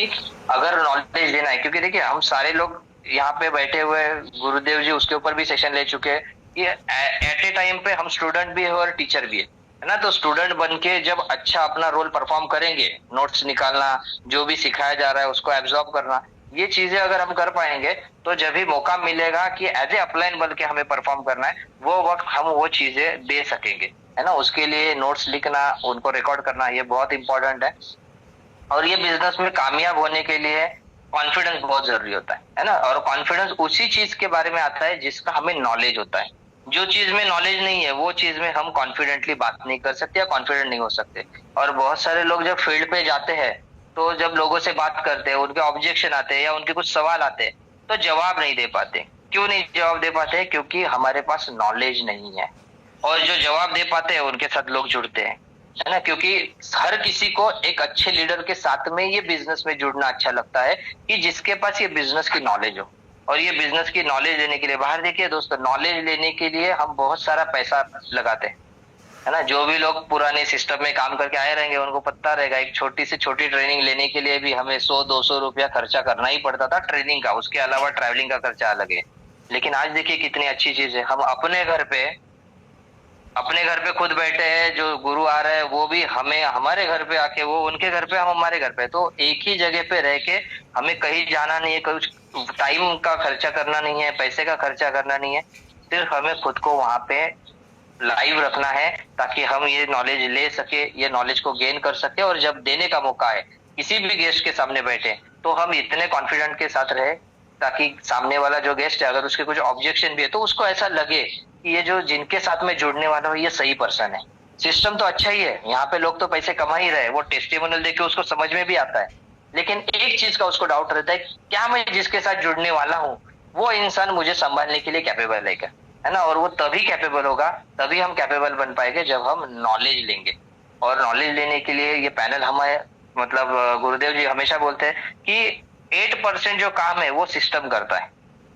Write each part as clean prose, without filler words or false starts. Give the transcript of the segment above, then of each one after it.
अगर नॉलेज लेना है, क्योंकि देखिए हम सारे लोग यहाँ पे बैठे हुए हैं, गुरुदेव जी उसके ऊपर भी सेशन ले चुके हैं। ये एट ए टाइम पे हम स्टूडेंट भी है और टीचर भी है ना। तो स्टूडेंट बन के जब अच्छा अपना रोल परफॉर्म करेंगे, नोट्स निकालना, जो भी सिखाया जा रहा है उसको एब्जॉर्ब करना, ये चीजें अगर हम कर पाएंगे तो जब भी मौका मिलेगा कि एज ए अपलाइन बन के हमें परफॉर्म करना है, वो वक्त हम वो चीजें दे सकेंगे, है ना। उसके लिए नोट्स लिखना, उनको रिकॉर्ड करना, ये बहुत इंपॉर्टेंट है। और ये बिजनेस में कामयाब होने के लिए कॉन्फिडेंस बहुत जरूरी होता है ना। और कॉन्फिडेंस उसी चीज के बारे में आता है जिसका हमें नॉलेज होता है। जो चीज में नॉलेज नहीं है वो चीज में हम कॉन्फिडेंटली बात नहीं कर सकते या कॉन्फिडेंट नहीं हो सकते। और बहुत सारे लोग जब फील्ड पे जाते हैं तो जब लोगों से बात करते हैं, उनके ऑब्जेक्शन आते हैं या उनके कुछ सवाल आते हैं, तो जवाब नहीं दे पाते। क्यों नहीं जवाब दे पाते? क्योंकि हमारे पास नॉलेज नहीं है। और जो जवाब दे पाते हैं उनके साथ लोग जुड़ते हैं, है ना। क्योंकि हर किसी को एक अच्छे लीडर के साथ में ये बिजनेस में जुड़ना अच्छा लगता है, कि जिसके पास ये बिजनेस की नॉलेज हो। और ये बिजनेस की नॉलेज लेने के लिए, बाहर देखिए दोस्तों, नॉलेज लेने के लिए हम बहुत सारा पैसा लगाते हैं, है ना। जो भी लोग पुराने सिस्टम में काम करके आए रहेंगे उनको पता रहेगा, एक छोटी से छोटी ट्रेनिंग लेने के लिए भी हमें 100-200 रुपया खर्चा करना ही पड़ता था ट्रेनिंग का। उसके अलावा ट्रैवलिंग का खर्चा अलग है। लेकिन आज देखिए कितनी अच्छी चीज है, हम अपने घर पे खुद बैठे हैं, जो गुरु आ रहे हैं वो भी हमें हमारे घर पे आके, वो उनके घर पे, हम हमारे घर पे, तो एक ही जगह पे रह के हमें कहीं जाना नहीं है, कुछ टाइम का खर्चा करना नहीं है, पैसे का खर्चा करना नहीं है। सिर्फ हमें खुद को वहां पे लाइव रखना है, ताकि हम ये नॉलेज ले सके, ये नॉलेज को गेन कर सके। और जब देने का मौका है किसी भी गेस्ट के सामने बैठे, तो हम इतने कॉन्फिडेंट के साथ रहे, ताकि सामने वाला जो गेस्ट है अगर उसके कुछ ऑब्जेक्शन भी है तो उसको ऐसा लगे कि ये जो जिनके साथ में जुड़ने वाला हो ये सही पर्सन है। सिस्टम तो अच्छा ही है, यहाँ पे लोग तो पैसे कमा ही रहे, वो टेस्टिमोनियल देके उसको समझ में भी आता है। लेकिन एक चीज का उसको डाउट रहता है, क्या मैं जिसके साथ जुड़ने वाला हूँ वो इंसान मुझे संभालने के लिए कैपेबल है क्या, है ना। और वो तभी कैपेबल होगा, तभी हम कैपेबल बन पाएंगे जब हम नॉलेज लेंगे। और नॉलेज लेने के लिए ये पैनल हमें, मतलब गुरुदेव जी हमेशा बोलते हैं कि 8% जो काम है वो सिस्टम करता है,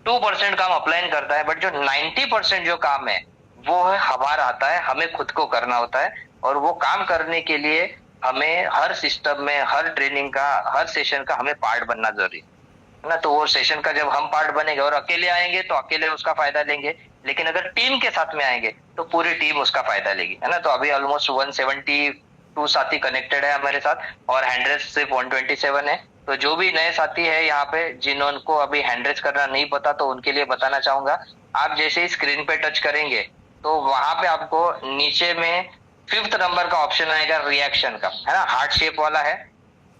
2% काम अपलाइन करता है, बट जो 90% जो काम है वो है हमारा आता है, हमें खुद को करना होता है। और वो काम करने के लिए हमें हर सिस्टम में, हर ट्रेनिंग का, हर सेशन का हमें पार्ट बनना जरूरी है ना। तो वो सेशन का जब हम पार्ट बनेंगे, और अकेले आएंगे तो अकेले उसका फायदा लेंगे, लेकिन अगर टीम के साथ में आएंगे तो पूरी टीम उसका फायदा लेगी, है ना। तो अभी ऑलमोस्ट 172 साथी कनेक्टेड है हमारे साथ, और हैंडरेस सिर्फ 127 है। तो जो भी नए साथी है यहाँ पे, जिन्होंने अभी हैंडरेस करना नहीं पता, तो उनके लिए बताना चाहूंगा। आप जैसे ही स्क्रीन पे टच करेंगे तो वहां पे आपको नीचे में 5th नंबर का ऑप्शन आएगा, रिएक्शन का, है ना, हार्ट शेप वाला है।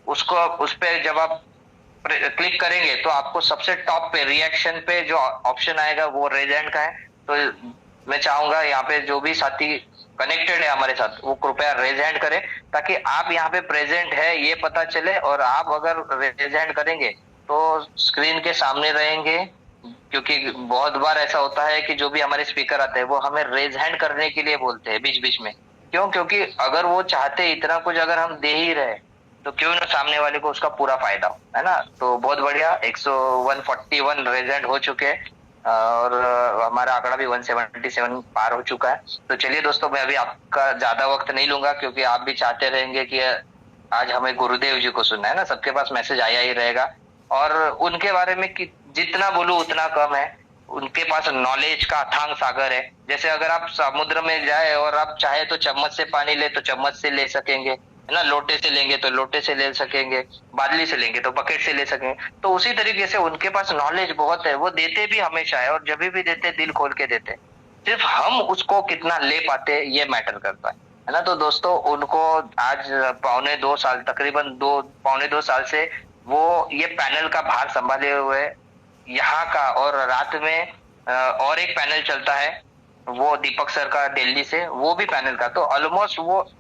उसको, उस पे जब आप क्लिक करेंगे तो आपको सबसे टॉप पे रिएक्शन पे जो ऑप्शन आएगा वो रेज हैंड का है। तो मैं चाहूंगा यहाँ पे जो भी साथी कनेक्टेड है हमारे साथ, वो कृपया रेज हैंड करें, ताकि आप यहाँ पे प्रेजेंट है ये पता चले। और आप अगर रेज हैंड करेंगे तो स्क्रीन के सामने रहेंगे, क्योंकि बहुत बार ऐसा होता है कि जो भी हमारे स्पीकर आते हैं वो हमें रेज हैंड करने के लिए बोलते हैं बीच बीच में। क्यों? क्योंकि अगर वो चाहते इतना कुछ अगर हम दे ही रहे, तो क्यों ना सामने वाले को उसका पूरा फायदा हो, है ना। तो बहुत बढ़िया, 141 रेजेंट हो चुके हैं, और हमारा आंकड़ा भी 177 पार हो चुका है। तो चलिए दोस्तों, मैं अभी आपका ज्यादा वक्त नहीं लूंगा, क्योंकि आप भी चाहते रहेंगे कि आज हमें गुरुदेव जी को सुनना है ना, सबके पास मैसेज आया ही रहेगा। और उनके बारे में जितना बोलूं उतना कम है। उनके पास नॉलेज का अथांग सागर है। जैसे अगर आप समुद्र में जाए और आप चाहे तो चम्मच से पानी ले तो चम्मच से ले सकेंगे, है ना। लोटे से लेंगे तो लोटे से ले सकेंगे, बादली से लेंगे तो बकेट से ले सकेंगे। तो उसी तरीके से उनके पास नॉलेज बहुत है, वो देते भी हमेशा है, और जब भी देते दिल खोल के देते। सिर्फ हम उसको कितना ले पाते ये मैटर करता है ना। तो दोस्तों, उनको आज पौने 2 साल, तकरीबन 2 पौने 2 साल से वो ये पैनल का भार संभाले हुए यहाँ का। और रात में और एक पैनल चलता है, वो दीपक सर का दिल्ली से, वो भी पैनल का। तो ऑलमोस्ट वो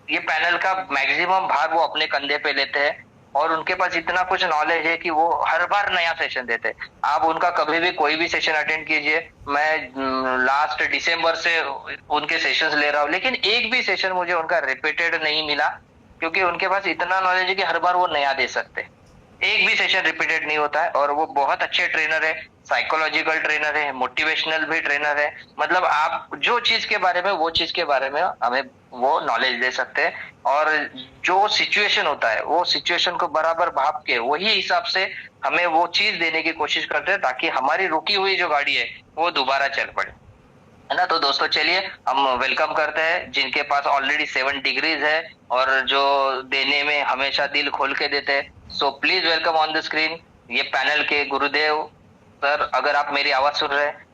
ये पैनल का मैक्सिमम भाग वो अपने कंधे पे लेते हैं। और उनके पास इतना कुछ नॉलेज है कि वो हर बार नया सेशन देते हैं। आप उनका कभी भी कोई भी सेशन अटेंड कीजिए, मैं लास्ट दिसंबर से उनके सेशंस ले रहा हूँ, लेकिन एक भी सेशन मुझे उनका रिपीटेड नहीं मिला, क्योंकि उनके पास इतना नॉलेज है कि हर बार वो नया दे सकते हैं। एक भी सेशन रिपीटेड नहीं होता है, और वो बहुत अच्छे ट्रेनर है। साइकोलॉजिकल ट्रेनर है, मोटिवेशनल भी ट्रेनर है। मतलब आप जो चीज के बारे में, वो चीज के बारे में हमें वो नॉलेज दे सकते हैं। और जो सिचुएशन होता है वो सिचुएशन को बराबर भाप के वही हिसाब से हमें वो चीज देने की कोशिश करते हैं, ताकि हमारी रुकी हुई जो गाड़ी है वो दोबारा चल पड़े, है ना। तो दोस्तों चलिए हम वेलकम करते हैं जिनके पास ऑलरेडी 7 डिग्रीज है और जो देने में हमेशा दिल खोल के देते हैं। So please welcome on the screen ये पैनल के गुरुदेव सर। अगर आप मेरी आवाज सुन रहे हैं